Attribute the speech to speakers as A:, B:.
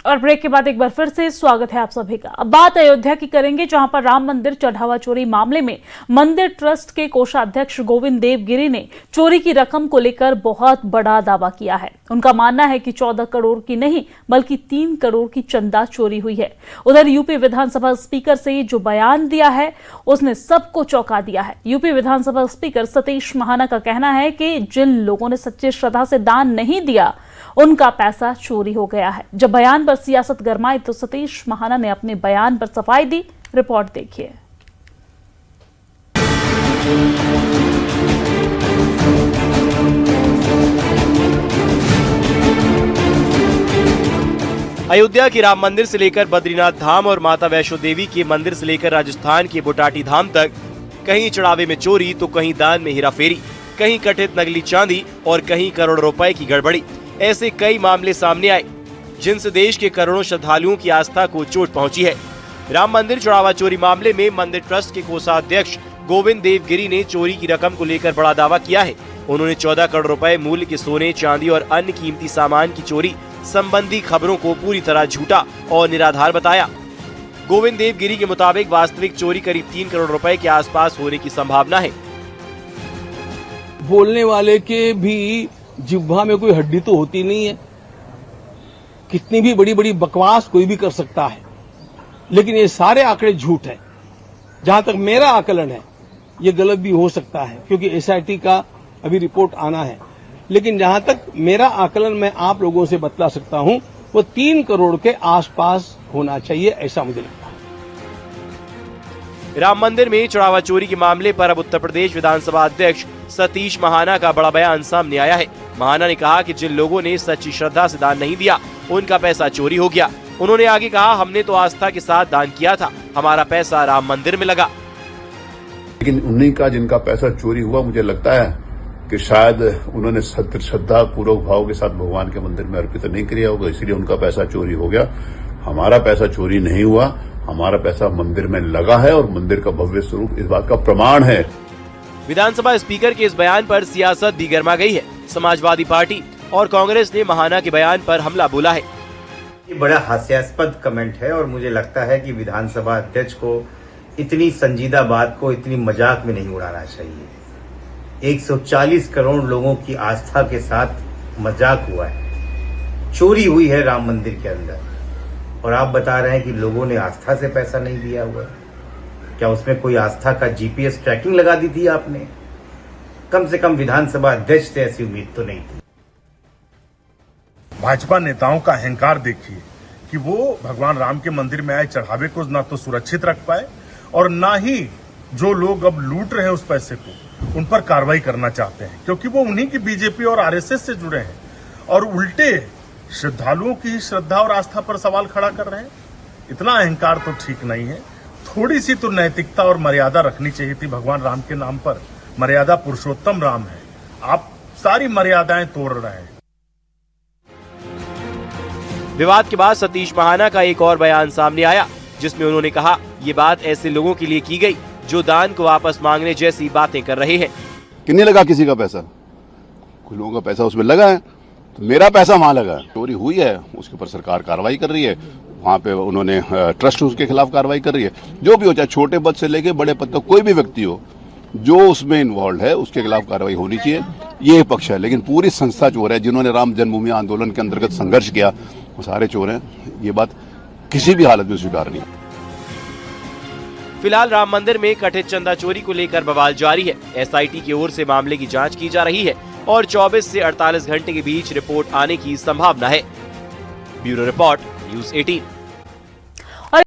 A: और ब्रेक के बाद एक बार फिर से स्वागत है आप सभी का। अब बात अयोध्या की करेंगे, जहां पर राम मंदिर चढ़ावा चोरी मामले में मंदिर ट्रस्ट के कोषाध्यक्ष गोविंद देव गिरी ने चोरी की रकम को लेकर बहुत बड़ा दावा किया है। उनका मानना है कि 14 करोड़ की नहीं बल्कि 3 करोड़ की चंदा चोरी हुई है। उधर यूपी विधानसभा स्पीकर से जो बयान दिया है उसने सबको चौंका दिया है। यूपी विधानसभा स्पीकर सतीश महाना का कहना है कि जिन लोगों ने सच्ची श्रद्धा से दान नहीं दिया उनका पैसा चोरी हो गया है। जब बयान पर सियासत गरमाई तो सतीश महाना ने अपने बयान पर सफाई दी। रिपोर्ट देखिए।
B: अयोध्या के राम मंदिर से लेकर बद्रीनाथ धाम और माता वैष्णो देवी के मंदिर से लेकर राजस्थान के बुटाटी धाम तक कहीं चढ़ावे में चोरी तो कहीं दान में हेराफेरी, कहीं कथित नकली चांदी और कहीं करोड़ रुपए की गड़बड़ी। ऐसे कई मामले सामने आए जिनसे देश के करोड़ों श्रद्धालुओं की आस्था को चोट पहुंची है। राम मंदिर चढ़ावा चोरी मामले में मंदिर ट्रस्ट के कोषाध्यक्ष गोविंद देव गिरी ने चोरी की रकम को लेकर बड़ा दावा किया है। उन्होंने 14 करोड़ रुपए मूल्य के सोने, चांदी और अन्य कीमती सामान की चोरी संबंधी खबरों को पूरी तरह झूठा और निराधार बताया। गोविंद देव गिरी के मुताबिक वास्तविक चोरी करीब 3 करोड़ रुपए के आसपास होने की संभावना है।
C: बोलने वाले के भी जिह्वा में कोई हड्डी तो होती नहीं है। कितनी भी बड़ी बड़ी बकवास कोई भी कर सकता है, लेकिन ये सारे आंकड़े झूठ है। जहां तक मेरा आकलन है ये गलत भी हो सकता है क्योंकि एसआईटी का अभी रिपोर्ट आना है, लेकिन जहां तक मेरा आकलन मैं आप लोगों से बतला सकता हूं वो 3 करोड़ के आसपास होना चाहिए, ऐसा मुझे लगता है।
B: राम मंदिर में चढ़ावा चोरी के मामले पर अब उत्तर प्रदेश विधानसभा अध्यक्ष सतीश महाना का बड़ा बयान सामने आया है। महाना ने कहा कि जिन लोगों ने सच्ची श्रद्धा से दान नहीं दिया उनका पैसा चोरी हो गया। उन्होंने आगे कहा, हमने तो आस्था के साथ दान किया था, हमारा पैसा राम मंदिर में लगा।
D: लेकिन उन्हीं का जिनका पैसा चोरी हुआ, मुझे लगता है कि शायद उन्होंने सत्य श्रद्धा पूर्वक भाव के साथ भगवान के मंदिर में अर्पित नहीं किया होगा, इसलिए उनका पैसा चोरी हो गया। हमारा पैसा चोरी नहीं हुआ, हमारा पैसा मंदिर में लगा है और मंदिर का भव्य स्वरूप इस बात का प्रमाण है।
B: विधानसभा स्पीकर के इस बयान पर सियासत भी गर्मा गई है। समाजवादी पार्टी और कांग्रेस ने महाना के बयान पर हमला बोला है।
E: ये बड़ा हास्यास्पद कमेंट है और मुझे लगता है कि विधानसभा अध्यक्ष को इतनी संजीदा बात को इतनी मजाक में नहीं उड़ाना चाहिए। 140 करोड़ लोगों की आस्था के साथ मजाक हुआ है, चोरी हुई है राम मंदिर के अंदर, और आप बता रहे हैं कि लोगों ने आस्था से पैसा नहीं दिया हुआ। क्या उसमें कोई आस्था का जीपीएस ट्रैकिंग लगा दी थी आपने? कम से कम विधानसभा अध्यक्ष से ऐसी उम्मीद तो नहीं थी।
F: भाजपा नेताओं का अहंकार देखिए कि वो भगवान राम के मंदिर में आए चढ़ावे को ना तो सुरक्षित रख पाए और ना ही जो लोग अब लूट रहे हैं उस पैसे को उन पर कार्रवाई करना चाहते हैं, क्योंकि वो उन्हीं की बीजेपी और आरएसएस से जुड़े हैं और उल्टे श्रद्धालुओं की श्रद्धा और आस्था पर सवाल खड़ा कर रहे हैं। इतना अहंकार तो ठीक नहीं है। थोड़ी सी तो नैतिकता और मर्यादा रखनी चाहिए थी। भगवान राम के नाम पर मर्यादा पुरुषोत्तम राम है, आप सारी मर्यादाएं तोड़ रहे हैं।
B: विवाद के बाद सतीश महाना का एक और बयान सामने आया जिसमें उन्होंने कहा, ये बात ऐसे लोगों के लिए की गई जो दान को वापस मांगने जैसी बातें कर रहे हैं।
D: किन्ने लगा किसी का पैसा? कुछ लोगों का पैसा उसमें लगा है, तो मेरा पैसा वहां लगा। चोरी हुई है, उसके ऊपर सरकार कार्रवाई कर रही है। वहां पे उन्होंने ट्रस्ट उसके खिलाफ कार्रवाई कर रही है। जो भी हो, चाहे छोटे पद से लेके बड़े पद तक कोई भी व्यक्ति हो जो उसमें इन्वॉल्व है उसके खिलाफ कार्रवाई होनी चाहिए, ये पक्ष है। लेकिन पूरी संस्था चोर है। जिन्होंने राम जन्मभूमि आंदोलन के अंतर्गत संघर्ष किया वो सारे चोर हैं। ये बात किसी भी हालत में स्वीकार नहीं।
B: फिलहाल राम मंदिर में कथित चंदा चोरी को लेकर बवाल जारी है। एसआईटी की ओर से मामले की जांच की जा रही है और 24 से 48 घंटे के बीच रिपोर्ट आने की संभावना है। Bureau report, news 18।